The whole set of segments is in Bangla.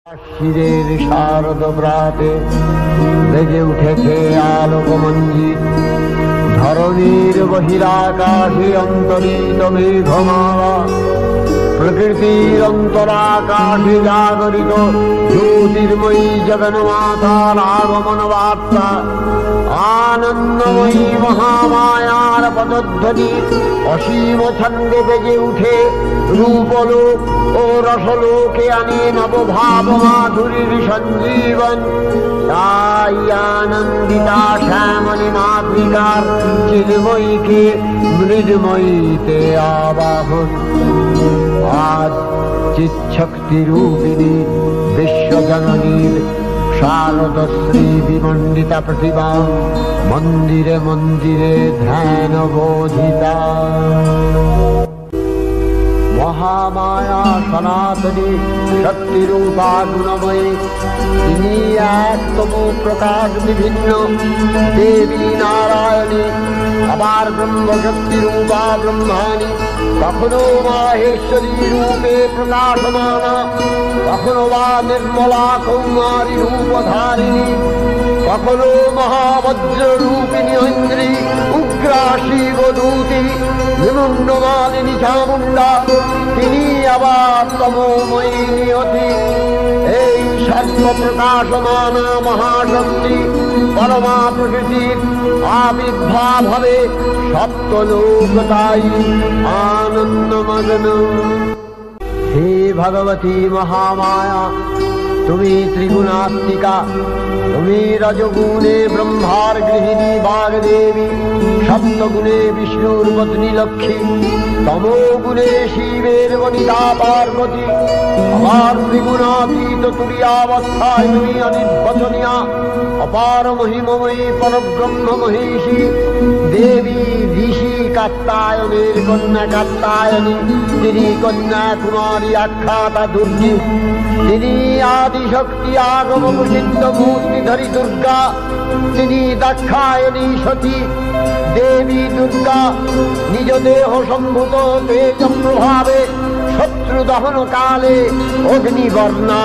শিরের শারদ প্রাতে বেজে উঠেছে আলোকমঞ্জিত, ধরণীর বহিরাকাশে অন্তরিত মেঘমালা, প্রকৃতির অন্তরাকাশে জাগরিত জ্যোতির্ময়ী জগন্মাতার আগমন বার্তা, আনন্দময়ী মহামায়ার পদধ্বনি অসীম ছন্দে বেজে উঠে রূপলোক ও রসলোকে আনে নবভাব মাধুরীর সঞ্জীবন। তাই আনন্দিতা শ্যামলী মাতৃকার চিন্ময়ীকে মৃন্ময়ীতে আবাহন। আজ চিৎশক্তি রূপিণী বিশ্বজননীর শারদশ্রী বিমণ্ডিতা প্রতিভা মন্দিরে মন্দিরে ধ্যান বোধিতা। মহামায়া সনাতনী শক্তিরূপা গুণময়ী, তিনি একতম প্রকাশ বিভিন্ন দেবী নারায়ণী, আবার ব্রহ্মশক্তি রূপা ব্রহ্মাণী, কখনো মাহেশ্বরী রূপে প্রকাশমানা, কখনো বা নির্মলা কৌমারী রূপধারিণী, কখনো মহাবজ্র রূপিণী ঐন্দ্রী উগ্রা শিবদূতি নিমুণ্ডমালিনী চামুণ্ডা, তিনি আবার তমোময়ী নিয়তি। এই সর্বপ্রকাশমানা মহাশক্তি পরমা প্রকৃতির আবির্ভাব হবে সপ্তলোক, তাই আনন্দমগ্ন। হে ভগবতী মহামায়া, তুমি ত্রিগুণাত্মিকা, তুমি রজগুণে ব্রহ্মার গৃহিণী বাগদেবী, সপ্তগুণে বিষ্ণুর পত্নী লক্ষ্মী, তমোগুণে শিবের বনিতা পার্বতী, আবার ত্রিগুণাতীত তুরীয়াবস্থায় তুমি অনির্বচনীয়া অপার মহিমময়ী পরব্রহ্ম মহিষী দেবী ঋষি কাত্যায়নের কন্যা কাত্যায়নী, তিনি কন্যা কুমারী আখ্যাতা দুর্গী, তিনি আদিশক্তি আগম প্রসিদ্ধ মূর্তিধরী দুর্গা, তিনি দাক্ষায়ণী সতী দেবী দুর্গা, নিজ দেহ সম্ভূত তেজ প্রভাবে শত্রু দহন কালে অগ্নিবর্ণা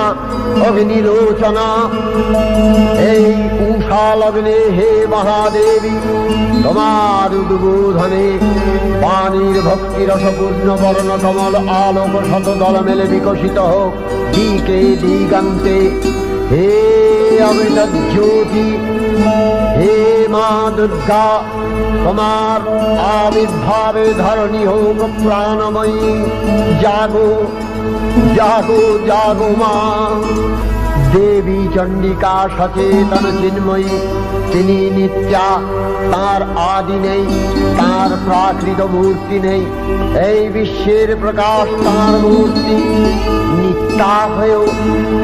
অগ্নিলোচনা। এই উষা লগ্নে হে মহাদেবী, তোমার উদ্বোধনে পানির ভক্তি রসপূর্ণ বর্ণ কমল আলোক শত দল মেলে বিকশিত হোক দিকে দিগান্তে। হে অমৃত জ্যোতি, হে মা দুর্গা, তোমার আবির্ভাবে ধরণী হোক প্রাণময়ী। জাগো জাগো জাগো মা। দেবী চণ্ডিকা সচেতন চিন্ময়ী, তিনি নিত্যা, তার আদি নেই, তার প্রাকৃত মূর্তি নেই, এই বিশ্বের প্রকাশ তার মূর্তি। নিত্যা হয়েও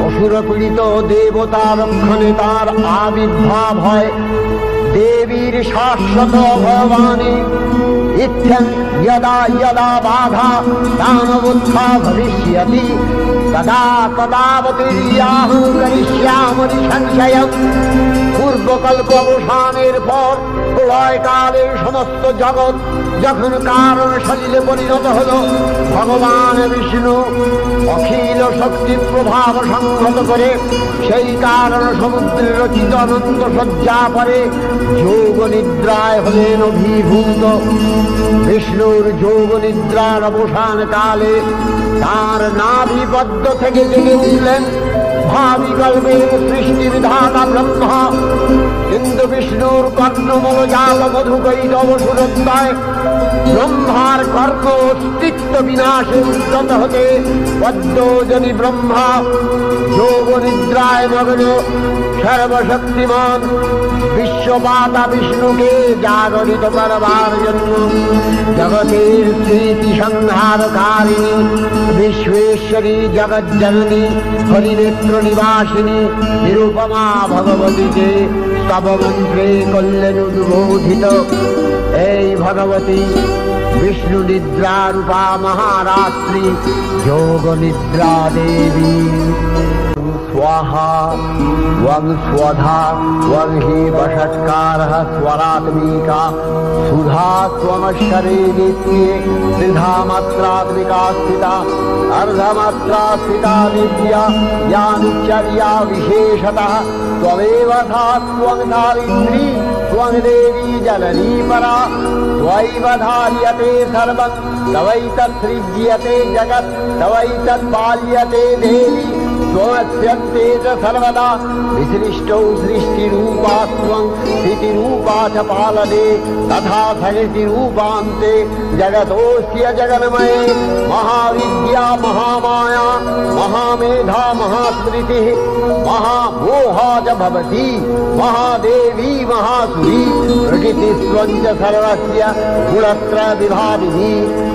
অসুর পীড়িত দেবতা রক্ষণে তার আবির্ভাব হয়। দেবীর শাশ্বত ভবানী ইত্যং যদা যদা বাধা দানবোত্থা ভবিষ্যতি তদা তদাবতীর্যাহং করিষ্যামি সংশয়ম। পূর্বকল্প অবসানের পর প্রলয়কালে সমস্ত জগৎ যখন কারণ সলিলে পরিণত হল, ভগবান বিষ্ণু অখিল শক্তি প্রভাব সংহত করে সেই কারণ সমুদ্রের রচিত অনন্ত শয্যা পরে যোগ নিদ্রায় হলেন অভিভূত। বিষ্ণুর যোগ নিদ্রার অবসান কালে তার নাভিপদ্ম থেকে জেগে উঠলেন ভাবিকল্পের সৃষ্টি বিধাতা ব্রহ্মা। কিন্তু বিষ্ণুর কর্ণমূল জাত মধুকৈত অবসুরত্বায় ব্রহ্মার কর্ম অস্তিত্ব বিনাশে উদ্যত হতে পদ্মজনী ব্রহ্মা যোগ নিদ্রায় মগ্ন সর্বশক্তিমান বিশ্বপাতা বিষ্ণুকে জাগরিত করবার জন্য জগতের স্মৃতি সংহারকারিণী বিশ্বেশ্বরী জগজ্জননী হরিনেত্র নিবাসিনী নিরুপমা ভগবতীকে স্তবমন্ত্রে করলেন উদ্বোধিত। এই ভগবতী বিষ্ণু নিদ্রা রূপা মহারাত্রি যোগ নিদ্রা দেবী। स्वाहा त्वं स्वधा त्वं हि वषट्कारः स्वरात्मिका सुधा त्वमक्षरे नित्ये त्रिधा मात्रात्मिका स्थिता अर्धमात्रा स्थिता विद्या यानुचर्या विशेषतः त्वमेव धा त्वं धारित्री त्वं देवी जननी परा त्वयैव धार्यते सर्वं तवैतत्सृज्यते जगत् तवैतत्पाल्यते देवी त्वमस्यन्ते च सर्वदा विसृष्टौ सृष्टिरूपा त्वं स्थितिरूपा च पालने तथा सृष्टिरूपान्ते जगतोऽस्य जगन्मये महाविद्या महामाया महामेधा महास्मृतिः महामोहा च भवति महादेवी महासुरी प्रकृतिस्त्वं च सर्वस्य गुणत्रयविभाविनी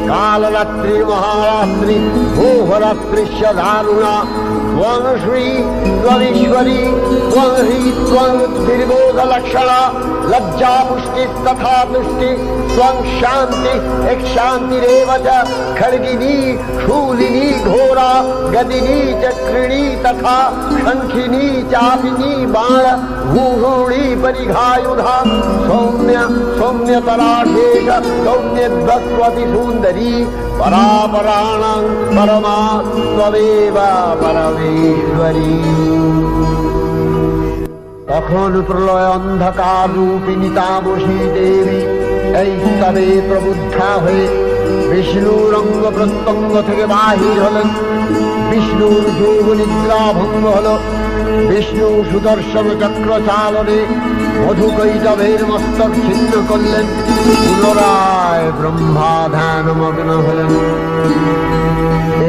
कालरात्रिर्महारात्रि भूहरात्रिश्च दारुणा त्वं श्री त्वमीश्वरी त्वं ह्री त्वं निर्बोधलक्षणा लज्जा पुष्टिस्तथा तुष्टि त्वं शान्ति शान्तिरेव च खड्गिनी शूलिनी घोरा गदिनी चक्रिणी तथा शङ्खिनी चापिनी बाण भूषुणी परिघायुधा सौम्य सौम्यतराशेष सौम्यध्वस्वति सुन्दरी परापराणां परमा त्वमेव परमेश्वरी। তখন প্রলয় অন্ধকার রূপিণী তামসী দেবী এই স্তবে প্রবুদ্ধা হয়ে বিষ্ণুর অঙ্গ প্রত্যঙ্গ থেকে বাহির হলেন। বিষ্ণুর যোগ নিদ্রা ভঙ্গ হল। বিষ্ণু সুদর্শন চক্র চালনে মধুকৈটভের মস্তক ছিন্ন করলেন। পুনরায় ব্রহ্মা ধ্যানমগ্ন হলেন।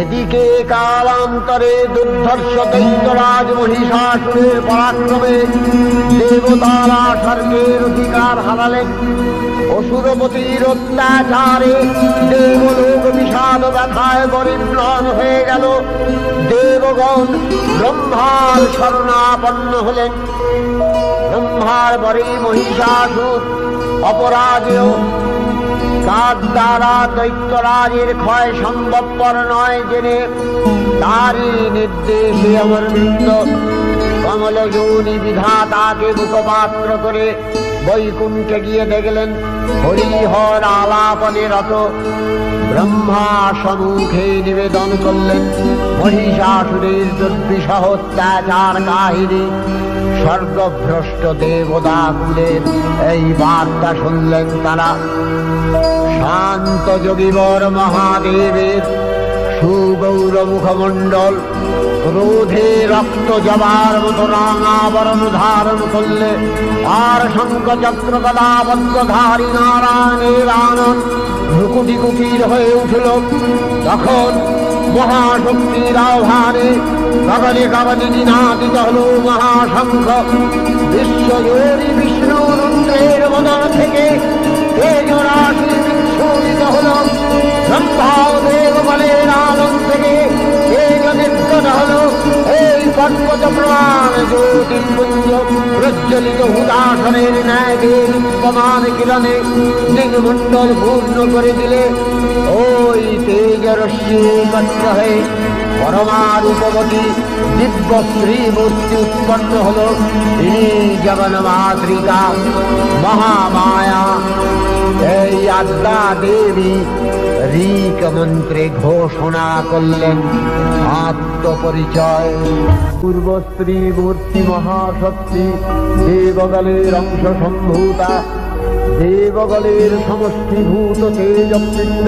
এদিকে কালান্তরে দুর্ধর্ষ দৈত্যরাজ মহিষাসুরের পরাক্রমে দেবতারা স্বর্গের অধিকার হারালেন। অসুরপতির অত্যাচারে দেবলোক বিষাদ ব্যথায় পরিম্লান হয়ে গেল। দেবগণ ব্রহ্মার শরণাপন্ন হলেন। ব্রহ্মার পরে মহিষাসুর অপরাজেয় তার দ্বারা দৈত্যরাজের ক্ষয় সম্ভবপর নয় জেনে তারই নির্দেশে অমরবৃন্দ কমলযোনি বিধাতাকে মুখপাত্র করে বৈকুণ্ঠে গিয়ে দেখলেন হরিহর আলাপনে রত। ব্রহ্মা সম্মুখে নিবেদন করলেন মহিষাসুরের দুর্বিষহ অত্যাচার কাহিনী। স্বর্গভ্রষ্ট দেবতাকুলের এই বার্তা শুনলেন তারা। শান্ত যোগীবর মহাদেবের সুগৌর মুখমণ্ডল ক্রোধে রক্ত জবার মতো রাঙাবরণ ধারণ করলে আর শঙ্খ চক্র গদাবদ্ধধারী নারায়ণের আনন্দ ভ্রুকুটি কুটির হয়ে উঠল। তখন মহাশক্তির আহ্বানে গগনে গগনে নিনাদিত হল মহাশঙ্খ। বিশ্বজোরি বিষ্ণু রুদ্রের বদন থেকে তেজরাশি বিচ্ছুরিত হল। ব্রহ্মা দেব বলের আনন্দ থেকে তেজ নির্গত হল। এই পর্বত প্রমাণ জ্যোতির্পুঞ্জ প্রজ্বলিত হুদাসনের ন্যায় দীপ্যমান কিরণে দিগমণ্ডল পূর্ণ করে দিলে ওই তেজরশ্মি একত্র হয়ে পরমারূপবতী দিব্য শ্রী মূর্তি উৎপন্ন হল। তিনি জগন্মাতৃকা মহামায়া। এই আদ্যা দেবী ঋক মন্ত্রে ঘোষণা করলেন আত্মপরিচয়। পূর্ব স্ত্রী মূর্তি মহাশক্তি দেবগলের অংশ সম্ভূতা। দেবগলের সমষ্টিভূত তেজপিণ্ড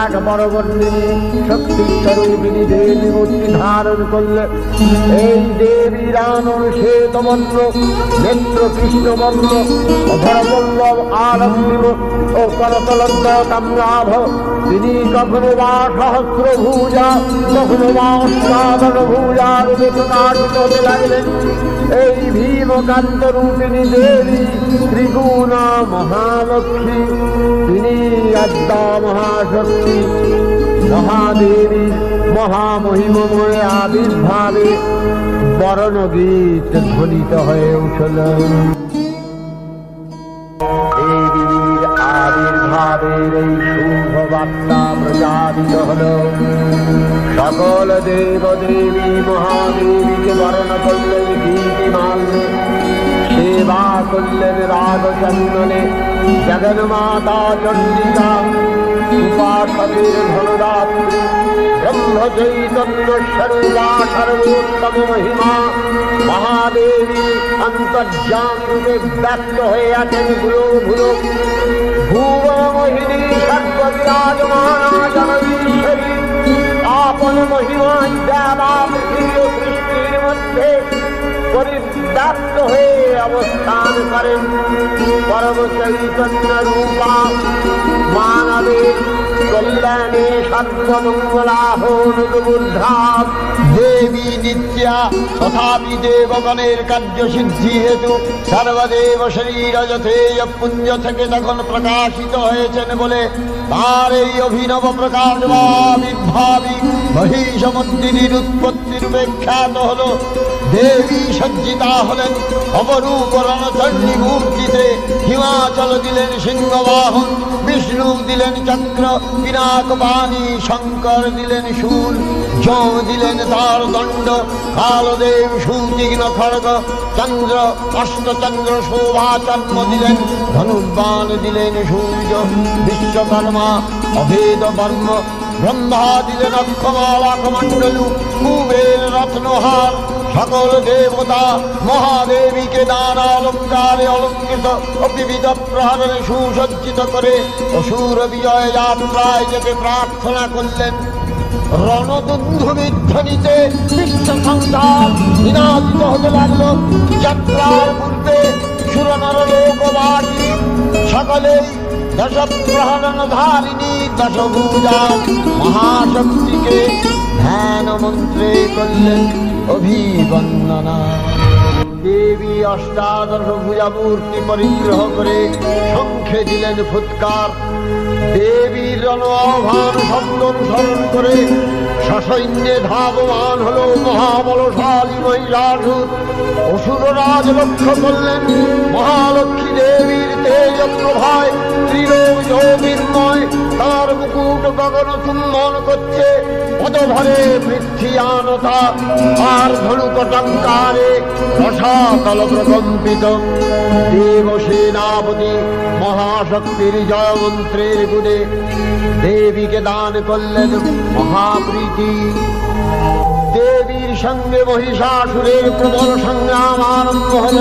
এক পরবর্তিনী শক্তিস্বরূপিণী দেবী মূর্তি ধারণ করলে এই দেবীর আনন শ্বেতবর্ণ নেত্র কৃষ্ণবর্ণ অধরপল্লব আলম্বিব ও করতলব্ধ তাম্রাভ। তিনি কখনো বা সহস্রভুজা কখনো বা অষ্টাদশ ভুজা রূপে প্রকাশিত হতে লাগলেন। এই ভীমকান্ত রূপিণী দেবী ত্রিগুণা মহালক্ষ্মী। তিনি আদ্যা মহাশক্তি মহাদেবী মহামহিমময় আবির্ভাবে বরণগীত ধ্বনিত হয়ে উঠল। দেবীর আবির্ভাবের এই শুভ বার্তা প্রচারিত হল। সকল দেব দেবী মহাদেবীকে বরণ করলেন গীতিমাল করলেন রাগচন্দনে জগন্মাতা চণ্ডিকা উপাসকের ধনদাত্রী ব্রহ্ম চৈতন্য স্বরূপা সর্বোত্তম মহিমা মহাদেবী অন্তর্যামী ব্যক্ত হয়ে আছেন ভুলো ভুলো ভুবন মোহিনী সর্ববিরাজমানা জগদীশ্বরী আপন মহিমায় দেবা পৃথিবী সৃষ্টির মধ্যে পরিব্যাপ্ত হয়ে অবস্থান করেন পরম চৈতন্য রূপা মানবের কল্যাণে সর্বমঙ্গলাহনুবুদ্ধা দেবী নিত্যা তথাপি দেবগণের কার্যসিদ্ধি হেতু সর্বদেব শরীর যথেয় পুঞ্জ থেকে তখন প্রকাশিত হয়েছেন বলে তার এই অভিনব প্রকাশ বা বিভাবী মহিষমর্দিনীর উৎপত্তির ব্যাখ্যাত হল। দেবী সজ্জিতা হলেন অপরূপ রণচণ্ডী মূর্তিতে, হিমাচল দিলেন সিংহবাহন, বিষ্ণু দিলেন চক্র পিনাক বাণী, শঙ্কর দিলেন শূল, যম দিলেন তার দণ্ড, কালদেব সুতীক্ষ্ণ খড়গ, চন্দ্র অষ্টচন্দ্র শোভাচর্ম দিলেন, ধনুর্বাণ দিলেন সূর্য, বিশ্বকর্মা অভেদ বর্ম, ব্রহ্মা দিলেন অক্ষমালা কমণ্ডলু, কুবের রত্নহার, সকল দেবতা মহাদেবীকে নানা অলঙ্কারে অলঙ্কৃত ও বিবিধ প্রহরণে সুসজ্জিত করে অসুর বিজয় যাত্রায় যেতে প্রার্থনা করলেন। রণদুন্ধুবিধ্বনিতে বিশ্ব সংসার নিনাদিত হতে লাগল। যাত্রার পূর্বে সুরনর লোকবাসী সকলেই দশ প্রহরণ ধারিণী দশভুজা মহাশক্তিকে ধ্যান মন্ত্রে করলেন অভিবন্দনা। দেবী অষ্টাদশ ভুজা মূর্তি পরিগ্রহ করে শঙ্খে দিলেন ফুৎকার। দেবীর রণাভান শব্দ অনুসরণ করে সসৈন্যে ধাবমান হল মহাবলশালী মহিষাসুর। অসুররাজ লক্ষ্য করলেন মহালক্ষ্মী দেবীর তেজ প্রভায় ত্রিলোক জ্যোতির্ময়, তার মুকুট গগন চুম্বন করছে, পদভরে পৃথ্বীয়ানতা আর ধনুকটঙ্কারে রসাতল প্রকম্পিত। দেব সেনাপতি মহাশক্তির জয়মন্ত্রের গুণে দেবীকে দান করলেন মহাপ্রীতি। দেবীর সঙ্গে মহিষাসুরের প্রবল সংগ্রাম আরম্ভ হল।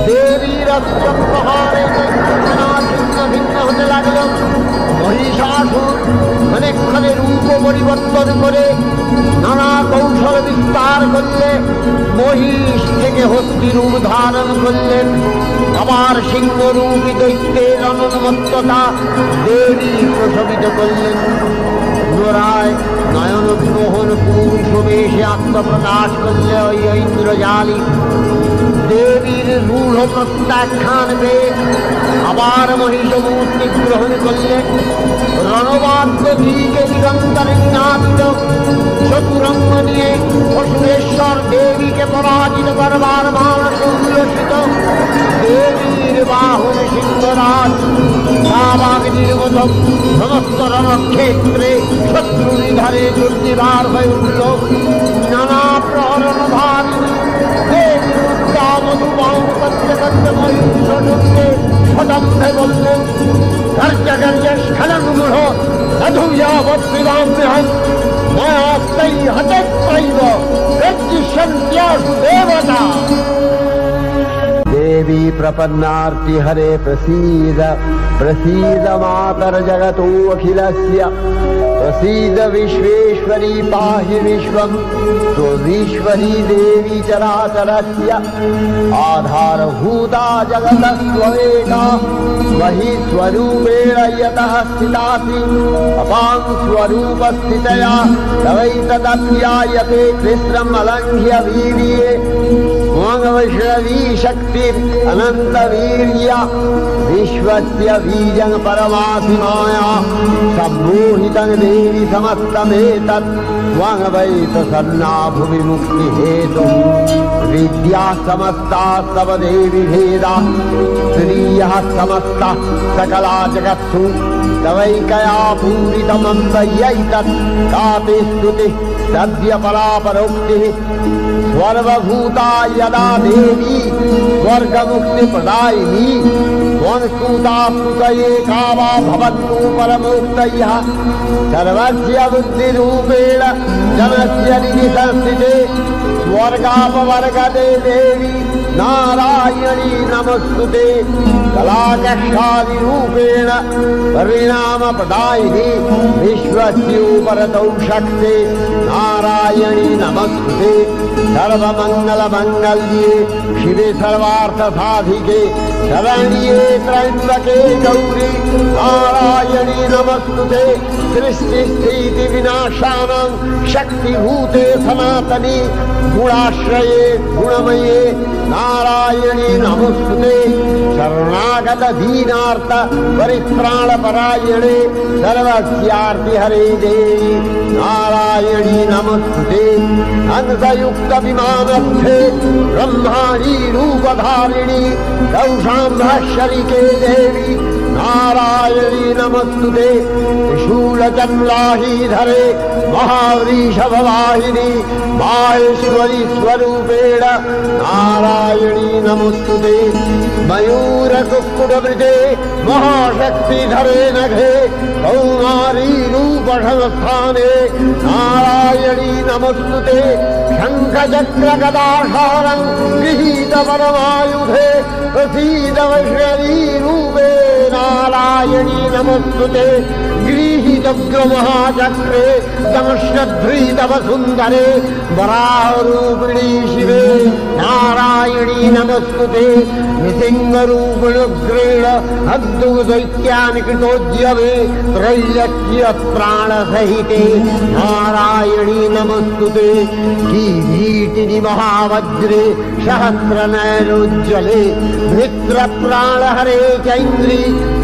দেবীর অস্ত্রপ্রহারে ছিন্ন ভিন্ন হতে লাগল। মহিষাসুর অনেকক্ষণে রূপ পরিবর্তন করে নানা কৌশল বিস্তার করলে মহিষ থেকে হস্তি রূপ ধারণ করলেন। আবার সিংহরূপী দৈত্যের অনন্মত্ততা দেবী প্রশমিত করলেন। পুনরায় নয়নগ্রহণ পুরুষ বেশে আত্মপ্রকাশ করলে ওই ইন্দ্রজালী। দেবীর রূঢ় প্রত্যাখ্যান পেয়ে আবার মহিষ মূর্তি গ্রহণ করলেন। রণবাদ্য দিকে নিরন্তর নাদিত চতুরঙ্গ নিয়ে অসুরেশ্বর দেবীকে পরাজিত করবার মানস উল্লসিত। দেবীর বাহন সিংহরাজ কাবাগ্নির মতো সমস্ত রণক্ষেত্রে শত্রু নিধারে দুর্নিবার হয়ে উঠল। নানা প্রহরণ ধারিণী দেবীর উদ্দামধুবাহন করতে করতে মহিষকে সদম্ভে বললেন স্খলনমূঢ় অধুযাবৎবিদাম্যহং ময়াস্তৈ হতৈব প্রতিসন্ত্যাসু দেবতা। देवी प्रपन्नार्ति हरे प्रसीद प्रसीद मातर जगतो अखिलस्य प्रसीद विश्वेश्वरी पाहि विश्वं त्वमीश्वरी देवी चराचरस्य आधारभूता जगतस्त्वमेका महि स्वरूपेण यतः स्थितासि अपां स्वरूपस्थितया तवैतदप्यायते कृष्णम् अलङ्घ्य वीर्ये वैष्णवी शक्ति अनंत वीर्य विश्वस्य बीजं परमासि माया सम्मोहितं देवी समस्तमेतत् त्वं वै प्रसन्ना भुवि मुक्ति हेतु विद्या समस्ता तव देवी भेदा स्त्रियः समस्ता सकला जगत्सु तवैकया पूरितमन्वयैतत् कापि स्तुतिः सद्य परापरोक्तिः सर्वभूता यदा देवी स्वर्गमुक्तिप्रदायिनी त्वंस्तुता स्तुतये का वा भवन्तु परमोक्तयः सर्वस्य बुद्धिरूपेण जनस्य निधिसंस्थिते स्वर्गापवर्गदे देवी नारायणी नमस्तुते कलाकक्षादिरूपेण परिणामप्रदायिनी विश्वस्योपरतौ शक्ते नारायणी नमस्तुते सर्वमङ्गलमङ्गल्ये शिवे सर्वार्थसाधिके शरण्ये त्र्यम्बके गौरी नारायणी नमस्तुते सृष्टिस्थितिविनाशानां शक्तिभूते सनातनी गुणाश्रये गुणमये नारायणी नमस्तुते शरणागत दीनार्थ परित्राणपरायणे सर्वस्यार्तिहरे देवी नारायणी नमस्तुते हंसयुक्त विमानस्थे ब्रह्माणी रूपधारिणी कौशाम्भशरिके देवी नारायणी नमस्तुते शूलचन्द्राहीधरे महावृषभवाहिनी माहेश्वरी स्वरूपेण नारायणी नमस्तुते मयूरकुक्कुटवृते महाशक्तिधरे नघे कौमारी रूपसंस्थाने नारायणी नमस्तुते शङ्खचक्रगदाधारं गृहीत परमायुधे प्रसीद वैष्णवी रूपे नारायणी नमस्तुते गृहीतग्रमहाचक्रे दंश्रध्रीतवसुन्दरे वराहरूपिणी शिवे नारायणी नमस्तुते निसिंहरूपिणुग्रेण हद्दुदैत्यानि कृतोद्यमे त्रैलक्ष्यप्राणसहिते नारायणी नमस्तुते किरीटिनि महावज्रे सहस्रनयनोज्ज्वले मित्रप्राणहरे चैन्द्री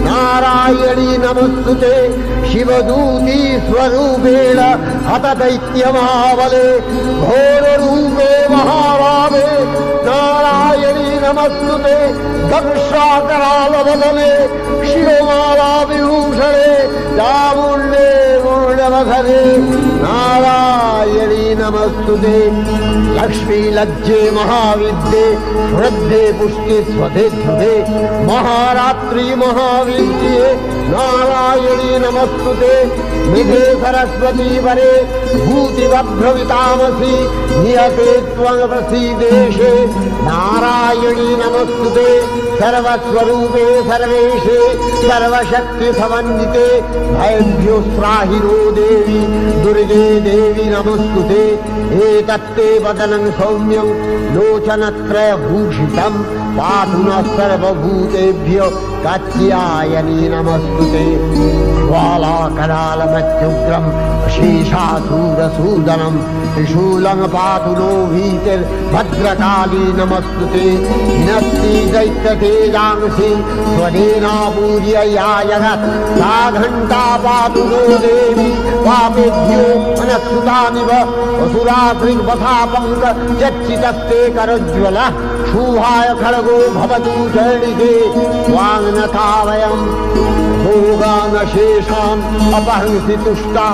नारायणी नमस्तुते शिवदूती स्वरूपेण हतदैत्यमहाबले घोररूपे महारावे नारायणी नमस्तुते दंशाकरालवदने शिरोमालाविभूषणे चामुण्डे मूर्णवधने नारायणी नमस्तुते लक्ष्मी लज्जे महाविद्ये श्रद्धे पुष्टे स्वधे ध्रुवे महारात्रि महाविद्ये नारायणी नमस्तुते निधे सरस्वती वरे भूतिभ्रवितामसि नियते त्वं प्रसीदेशे नारायणी नमस्तुते सर्वस्वरूपे सर्वेशे सर्वशक्तिसमन्विते भयभ्योस्त्राहिनो देवी दुर्गे देवी नमस्तुते एतत्ते वदनं सौम्यं लोचनत्रयभूषितं पातु नः सर्वभूतेभ्यो कात्यायनी नमस्तुते ज्वालाकरालमत्युग्रं शेषासूरसूदनं त्रिशूलं पातु नो भीतिर्भद्रकाली नमस्तुते विनस्ति दैत्यतेजांसि स्वदेनापूर्य या जगत् सा घण्टा पातु नो देवी पापेभ्यो मनस्सुतानिव असुरात्रिवथापङ्क चच्चितस्ते करज्ज्वलः शूभाय खड्गो भवतु चरणिते स्वाङ्नथा वयम् भोगानशेषान् अपहंसि तुष्टा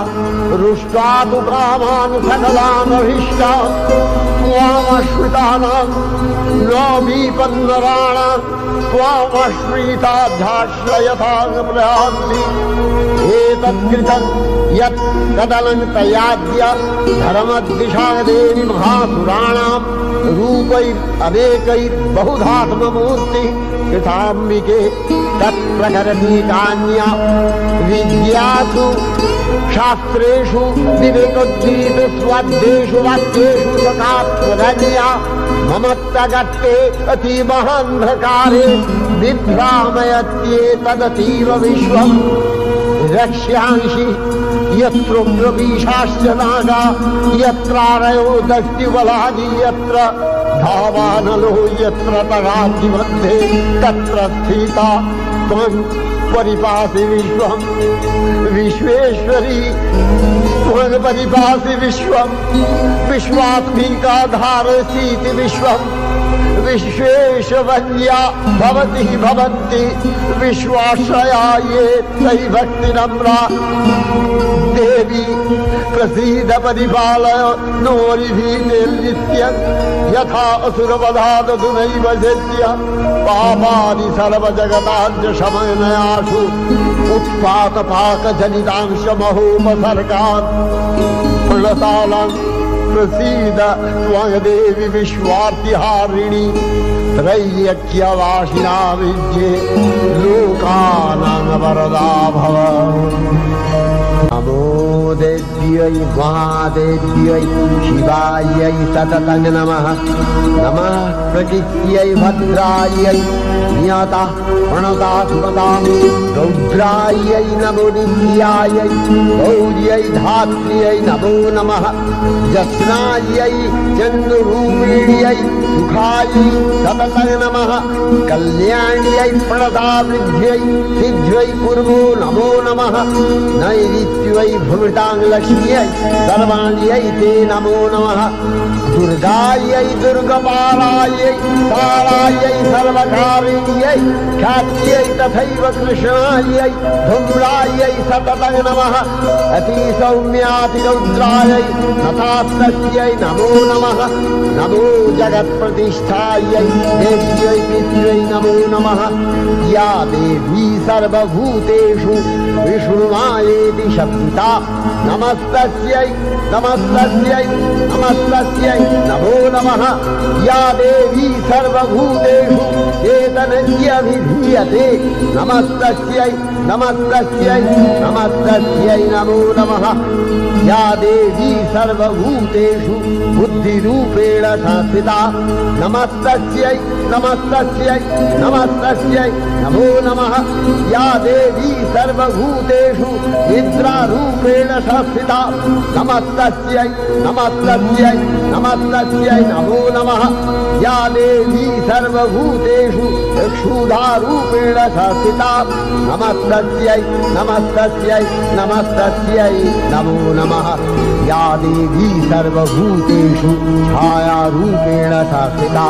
रुष्टा तु कामान् सकलानभीष्टान् त्वामश्रितानां नामीपन्नराणां त्वामश्रिताध्याश्रयथां प्रयान्ति एतत्कृतं यत् कदलं तयाद्य धर्मद्विषादेवी महासुराणां रूपैरनेकैर्बहुधात्ममूर्तिः कृताम्बिके तत्प्रकरणीकान्या विद्यासु शास्त्रेषु विवेकोद्दीपे स्वाद्येषु वाक्येषु सखात्मधन्या ममत्तगत्ते अतिमहान्धकारे विभ्रामयत्येतदतीव विश्वम् रक्ष्यांसि यत्र प्रविशाश्च नागा यत्रारयो दष्टिबलानि यत्र धावानलो यत्र तगाधिमध्ये तत्र स्थिता त्वं परिपासि विश्वं विश्वेश्वरी त्वं परिपासि विश्वं विश्वात्मिका धारसीति विश्वं विश्वेशवन्या भवति भवन्ति विश्वाश्रया ये तयि भक्तिनम्रा देवी प्रसीद परिपालय नोरिभीतिर्नित्यं यथा असुरवधादधुनैव शक्य पापानि सर्वजगताञ्च शमनयासु उत्पातपाकजनितांशमहोपसर्गान् प्रणतालां प्रसीद त्वं देवि विश्वार्तिहारिणि त्रैलोक्यवासिना विद्ये लोकानां वरदा भव। नमो देव्यै महादेव्यै शिवायै सततं नमः। नमः प्रकृत्यै भद्रायै नियता प्रणता सुमतां रौद्रायै नमो नित्यायै गौर्यै धात्र्यै नमो नमः। जस्नायै चन्द्ररूपिण्यै सुखायै सततं नमः। कल्याण्यै प्रणतावृद्ध्यै सिद्ध्यै पूर्वो नमो नमः। नैऋत्यै भूमितां लक्ष्म्यै सर्वाण्यै ते नमो नमः। दुर्गायै दुर्गपालायै तारायै सर्वकारिण्यै ख्यात्यै तथैव कृष्णायै धूम्रायै सततं नमः। अतिसौम्यातिरौद्रायै नतास्तस्यै नमो नमः। नमो जगत्प्रतिष्ठायै देव्यै पित्र्यै नमो नमः। या देवी सर्वभूतेषु विष्णुमायेति शब्दिता नमस्तस्यै नमस्तस्यै नमस्तस्यै नमो नमः। या देवी सर्वभूतेषु चेतनस्यभिधीयते नमस्तस्यै नमस्तस्यै नमस्तस्यै नमो नमः। या देवी सर्वभूतेषु बुद्धिरूपेण संस्थिता नमस्तस्यै नमस्तस्यै नमस्तस्यै नमो नमः। या देवी सर्वभूतेषु निद्रारूपेण संस्थिता नमस्तस्यै नमस्तस्यै नमस्तस्यै नमो नमः। या देवी सर्वभूतेषु क्षुधारूपेण संस्थिता नमस्तस्यै नमस्तस्यै नमस्तस्यै नमो नमः। या देवी सर्वभूतेषु छायारूपेण संस्थिता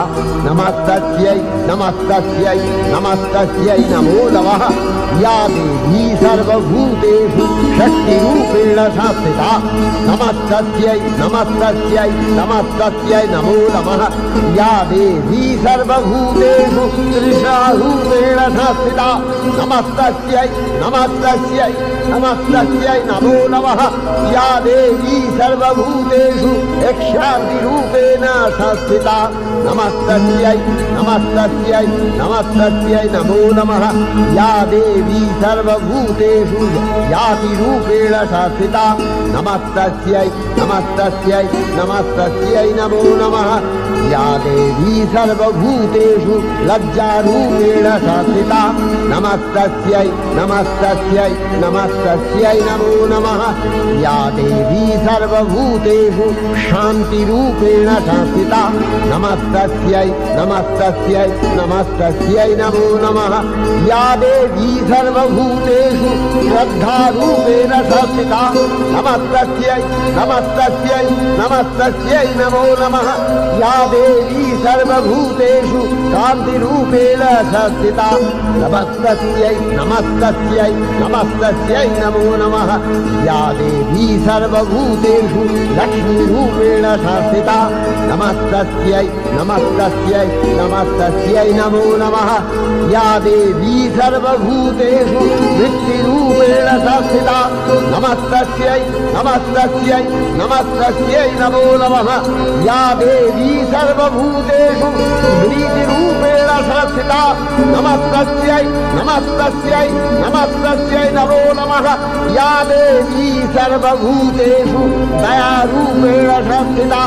नमस्तस्यै नमस्तस्यै नमस्तस्यै नमो नमः। या देवी सर्वभूतेषु शक्तिरूपेण संस्थिता नमस्तस्यै नमस्तस्यै नमस्तस्यै नमो नमः। या देवी सर्वभूतेषु तृष्णारूपेण संस्थिता नमस्तस्यै नमस्तस्यै नमस्तस्यै नमो नमः। या देवी सर्वभूतेषु यक्षादिरूपेण संस्थिता नमस्तस्यै नमस्तस्यै नमस्तस्यै नमो नमः। या देवी सर्वभूतेषु यातिरूपेण संस्थिता नमस्तस्यै नमस्तस्यै नमस्तस्यै नमो नमः। या देवी सर्वभूतेषु लज्जारूपेण संस्थिता नमस्तस्यै नमस्तस्यै नमस्तस्यै नमो नमः। या देवी सर्वभूतेषु शान्तिरूपेण संस्थिता नमस्तस्यै नमस्तस्यै नमस्तस्यै नमो नमः। या देवी सर्वभूतेषु श्रद्धारूपेण संस्थिता नमस्तस्यै नमस्तस्यै नमस्तस्यै नमो नमः। या देवी सर्वभूतेषु कान्तिरूपेण संस्थिता नमस्तस्यै नमस्तस्यै नमस्तस्यै नमो नमः। या देवी सर्वभूतेषु लक्ष्मीरूपेण संस्थिता नमस्तस्यै नमस्तस्यै नमस्तस्यै नमो नमः। या देवी सर्वभूतेषु वृत्तिरूपेण संस्थिता नमस्तस्यै नमस्तस्यै नमस्तस्यै नमो नमः। या देवी सर्वभूतेषु प्रीतिरूपेण संस्थिता नमस्तस्यै नमस्तस्यै नमस्तस्यै नमो नमः। या देवी सर्वभूतेषु दयारूपेण संस्थिता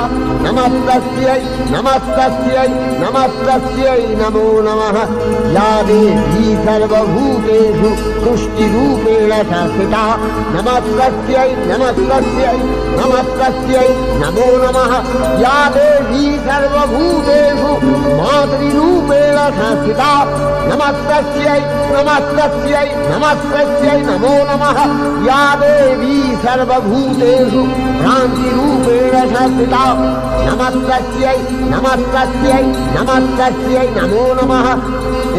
नमस्तस्यै नमस्तस्यै नमस्तस्यै नमो नमः। या देवी सर्वभूतेषु तुष्टिरूपेण संस्थिता नमस्तस्यै नमस्तस्यै नमस्तस्यै नमो नमः। या देवी सर्वभूतेषु मातृरूपेण संस्थिता नमस्तस्यै नमस्तस्यै नमस्तस्यै नमो नमः या देवी सर्वभूतेषु भ्रान्तिरूपेण संस्थिता नमस्तस्यै नमस्तस्यै नमस्तस्यै नमो नमः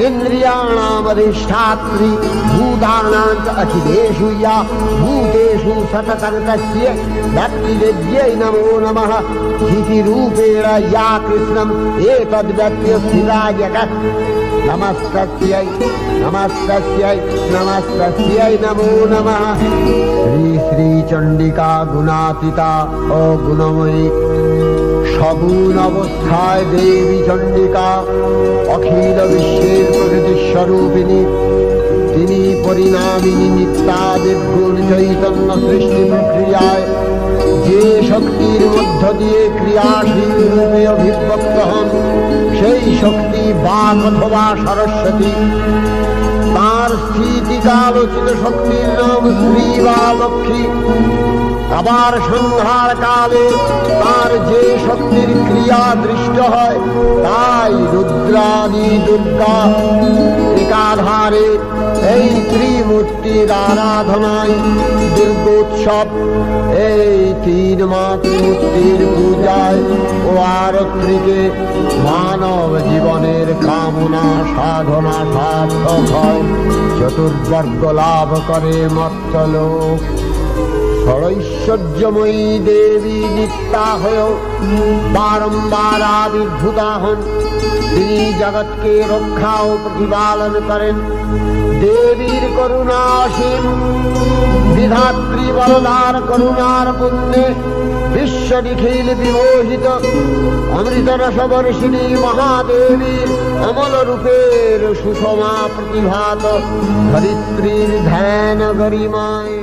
इन्द्रियाणामधिष्ठात्री भूतानां च अखिलेषु या भूतेषु सततं तस्यै भक्तिवेद्यै नमो नमः स्थितिरूपेण या कृष्णम् एतद्व्यक्त्य स्थिता जगत् नमस्तस्यै नमस्तस्यै नमस्तस्यै नमो नमः श्री श्री चंडिका गुणातीता अगुणमयी सगुण अवस्थाय देवी चंडिका अखिल विश्वेर प्रकृति स्वरूपिणी तिनी परिणामिनी नित्या निर्गुण चैतन्य सृष्टि प्रक्रियाয় যে শক্তির মধ্য দিয়ে ক্রিয়াশীল রূপে অভিব্যক্ত হন সেই শক্তি বাক অথবা সরস্বতী তার স্থিতিকালোচিত শক্তির নাম শ্রী বা লক্ষ্মী আবার সংহার কালে তার যে শক্তির ক্রিয়া দৃষ্ট হয় তাই রুদ্রাদি দুর্গা একাধারে এই ত্রিমূর্তির আরাধনায় দুর্গোৎসব এই তিন মাতৃমূর্তির পূজায় ও আরত্রিকে মানব জীবনের কামনা সাধনা সার্থক হয় চতুর্বর্গ লাভ করে মর্ত্যলোক ষড়ৈশ্বর্যময়ী দেবী নিত্যা হয়েও বারম্বার আবির্ভূতা হন তিনি জগৎকে রক্ষা ও প্রতিপালন করেন দেবীর করুণা অসীম বিধাত্রী বলদার করুণার পুণ্যে বিশ্ব নিখিল বিমোহিত অমৃত রসবর্ষিণী মহাদেবীর অমল রূপের সুষমা প্রতিভাত ধরিত্রীর ধ্যান গরিমায়